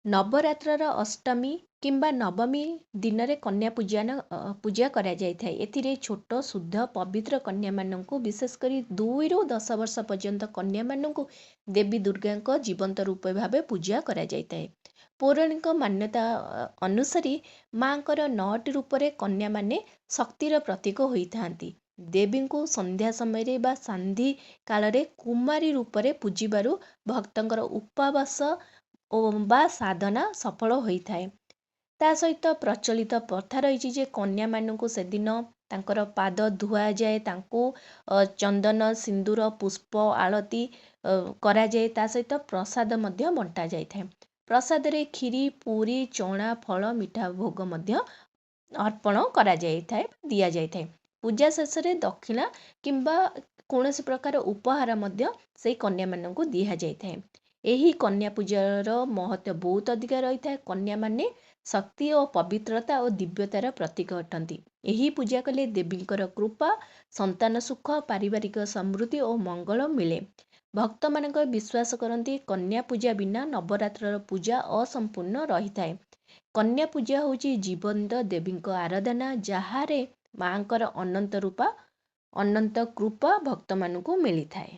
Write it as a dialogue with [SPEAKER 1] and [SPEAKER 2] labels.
[SPEAKER 1] ନବରାତ୍ରର ଅଷ୍ଟମୀ କିମ୍ବା ନବମୀ ଦିନରେ ପୂଜା କରାଯାଇଥାଏ। ଏଥିରେ ଛୋଟ ଶୁଦ୍ଧ ପବିତ୍ର କନ୍ୟାମାନଙ୍କୁ ବିଶେଷ କରି 2ରୁ 10 ବର୍ଷ ପର୍ଯ୍ୟନ୍ତ କନ୍ୟାମାନଙ୍କୁ ଦେବୀ ଦୁର୍ଗାଙ୍କ ଜୀବନ୍ତ ରୂପ ଭାବେ ପୂଜା କରାଯାଇଥାଏ। ପୌରାଣିକ ମାନ୍ୟତା ଅନୁସାରେ ମାଙ୍କର 9ଟି ରୂପରେ କନ୍ୟାମାନେ ଶକ୍ତିର ପ୍ରତୀକ ହୋଇଥାନ୍ତି। ଦେବୀଙ୍କୁ ସନ୍ଧ୍ୟା ସମୟରେ ବା ସାନ୍ଧି କାଳରେ କୁମାରୀ ରୂପରେ ପୂଜିବାରୁ ଭକ୍ତଙ୍କର ଉପବାସ ବା ସାଧନା ସଫଳ ହୋଇଥାଏ। ତା ସହିତ ପ୍ରଚଳିତ ପ୍ରଥା ରହିଛି ଯେ କନ୍ୟାମାନଙ୍କୁ ସେଦିନ ତାଙ୍କର ପାଦ ଧୁଆଯାଏ, ତାଙ୍କୁ ଚନ୍ଦନ ସିନ୍ଦୁର ପୁଷ୍ପ ଆଳତି କରାଯାଏ। ତା ସହିତ ପ୍ରସାଦ ମଧ୍ୟ ବଣ୍ଟା ଯାଇଥାଏ। ପ୍ରସାଦରେ କ୍ଷୀରି ପୁରୀ ଚଣା ଫଳ ମିଠା ଭୋଗ ମଧ୍ୟ ଅର୍ପଣ କରାଯାଇଥାଏ, ଦିଆଯାଇଥାଏ। ପୂଜା ଶେଷରେ ଦକ୍ଷିଣା କିମ୍ବା କୌଣସି ପ୍ରକାର ଉପହାର ମଧ୍ୟ ସେଇ କନ୍ୟାମାନଙ୍କୁ ଦିଆଯାଇଥାଏ। ଏହି କନ୍ୟା ପୂଜାର ମହତ୍ତ୍ୱ ବହୁତ ଅଧିକା ରହିଥାଏ। କନ୍ୟାମାନେ ଶକ୍ତି ଓ ପବିତ୍ରତା ଓ ଦିବ୍ୟତାର ପ୍ରତୀକ ଅଟନ୍ତି। ଏହି ପୂଜା କଲେ ଦେବୀଙ୍କର କୃପା, ସନ୍ତାନ ସୁଖ, ପାରିବାରିକ ସମୃଦ୍ଧି ଓ ମଙ୍ଗଳ ମିଳେ। ଭକ୍ତମାନଙ୍କ ବିଶ୍ୱାସ କରନ୍ତି କନ୍ୟା ପୂଜା ବିନା ନବରାତ୍ରର ପୂଜା ଅସମ୍ପୂର୍ଣ୍ଣ ରହିଥାଏ। କନ୍ୟା ପୂଜା ହେଉଛି ଜୀବନ୍ତ ଦେବୀଙ୍କ ଆରାଧନା, ଯାହାରେ ମାଙ୍କର ଅନନ୍ତ କୃପା ଭକ୍ତମାନଙ୍କୁ ମିଳିଥାଏ।